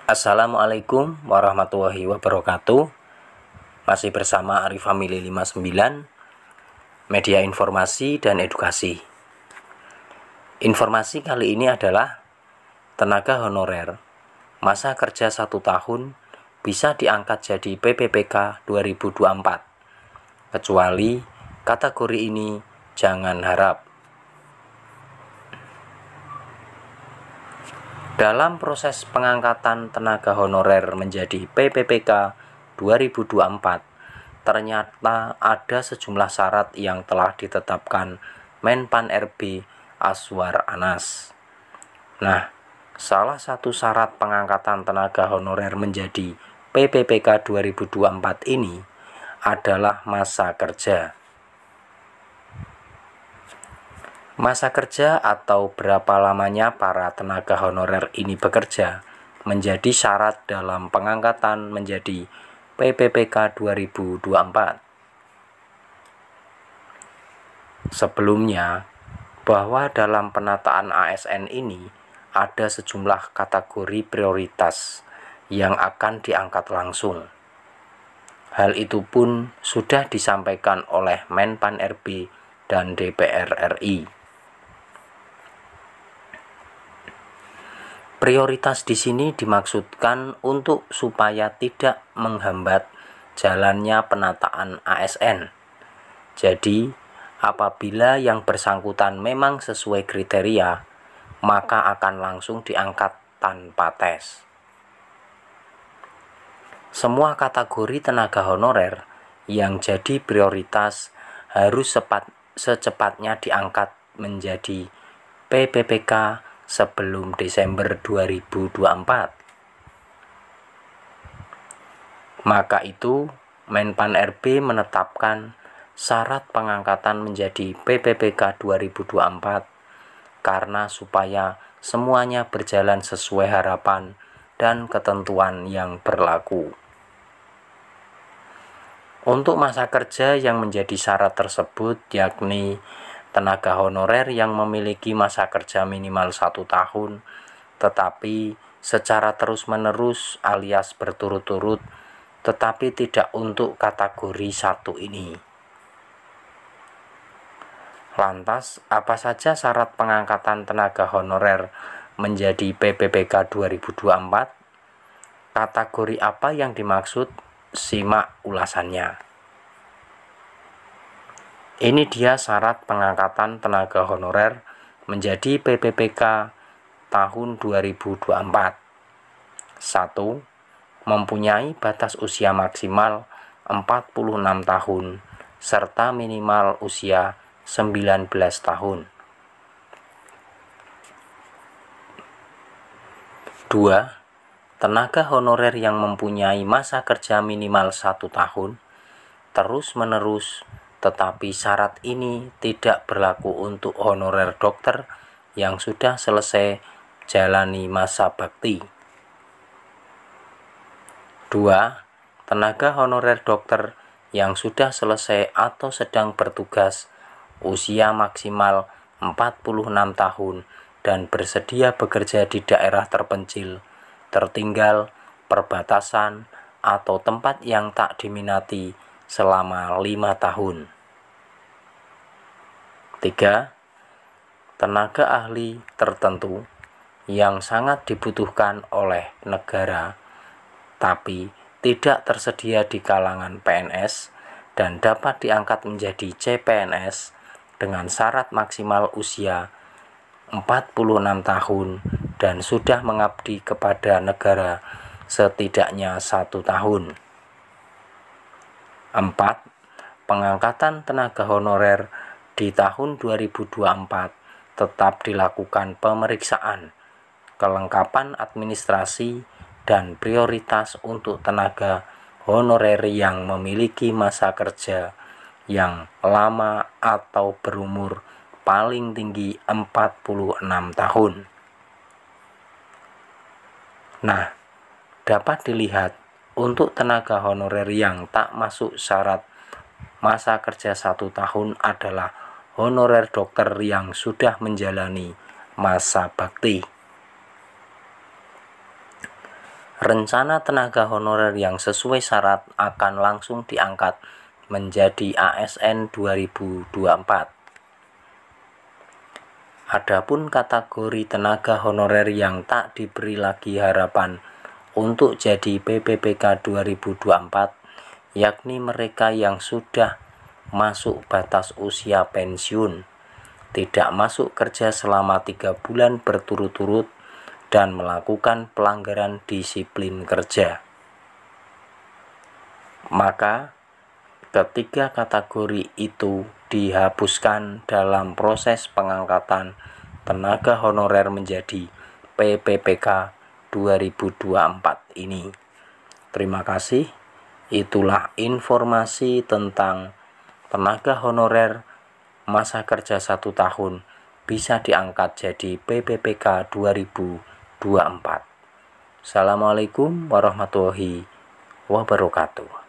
Assalamualaikum warahmatullahi wabarakatuh. Masih bersama Arif Family 59, media informasi dan edukasi. Informasi kali ini adalah tenaga honorer masa kerja 1 tahun bisa diangkat jadi PPPK 2024, kecuali kategori ini jangan harap. Dalam proses pengangkatan tenaga honorer menjadi PPPK 2024, ternyata ada sejumlah syarat yang telah ditetapkan Menpan RB Azwar Anas. Nah, salah satu syarat pengangkatan tenaga honorer menjadi PPPK 2024 ini adalah masa kerja. Masa kerja atau berapa lamanya para tenaga honorer ini bekerja menjadi syarat dalam pengangkatan menjadi PPPK 2024. Sebelumnya, bahwa dalam penataan ASN ini ada sejumlah kategori prioritas yang akan diangkat langsung. Hal itu pun sudah disampaikan oleh Menpan RB dan DPR RI. Prioritas di sini dimaksudkan untuk supaya tidak menghambat jalannya penataan ASN. Jadi, apabila yang bersangkutan memang sesuai kriteria, maka akan langsung diangkat tanpa tes. Semua kategori tenaga honorer yang jadi prioritas harus secepatnya diangkat menjadi PPPK sebelum Desember 2024. Maka itu, Menpan RB menetapkan syarat pengangkatan menjadi PPPK 2024 karena supaya semuanya berjalan sesuai harapan dan ketentuan yang berlaku. Untuk masa kerja yang menjadi syarat tersebut yakni tenaga honorer yang memiliki masa kerja minimal 1 tahun, tetapi secara terus-menerus alias berturut-turut, tetapi tidak untuk kategori 1 ini. Lantas, apa saja syarat pengangkatan tenaga honorer menjadi PPPK 2024? Kategori apa yang dimaksud? Simak ulasannya. Ini dia syarat pengangkatan tenaga honorer menjadi PPPK tahun 2024. 1. Mempunyai batas usia maksimal 46 tahun serta minimal usia 19 tahun. 2. Tenaga honorer yang mempunyai masa kerja minimal 1 tahun terus-menerus, tetapi syarat ini tidak berlaku untuk honorer dokter yang sudah selesai jalani masa bakti. 2. Tenaga honorer dokter yang sudah selesai atau sedang bertugas usia maksimal 46 tahun dan bersedia bekerja di daerah terpencil, tertinggal, perbatasan, atau tempat yang tak diminati selama 5 tahun. 3. Tenaga ahli tertentu yang sangat dibutuhkan oleh negara, tapi tidak tersedia di kalangan PNS dan dapat diangkat menjadi CPNS dengan syarat maksimal usia 46 tahun dan sudah mengabdi kepada negara setidaknya 1 tahun. 4. Pengangkatan tenaga honorer di tahun 2024 tetap dilakukan pemeriksaan, kelengkapan administrasi, dan prioritas untuk tenaga honorer yang memiliki masa kerja yang lama atau berumur paling tinggi 46 tahun. Nah, dapat dilihat untuk tenaga honorer yang tak masuk syarat masa kerja 1 tahun adalah honorer dokter yang sudah menjalani masa bakti. rencana tenaga honorer yang sesuai syarat akan langsung diangkat menjadi ASN 2024. Adapun kategori tenaga honorer yang tak diberi lagi harapan untuk jadi PPPK 2024, yakni mereka yang sudah masuk batas usia pensiun, tidak masuk kerja selama 3 bulan berturut-turut, dan melakukan pelanggaran disiplin kerja. Maka ketiga kategori itu dihapuskan dalam proses pengangkatan tenaga honorer menjadi PPPK 2024 ini. Terima kasih. Itulah informasi tentang tenaga honorer masa kerja 1 tahun bisa diangkat jadi PPPK 2024. Assalamualaikum warahmatullahi wabarakatuh.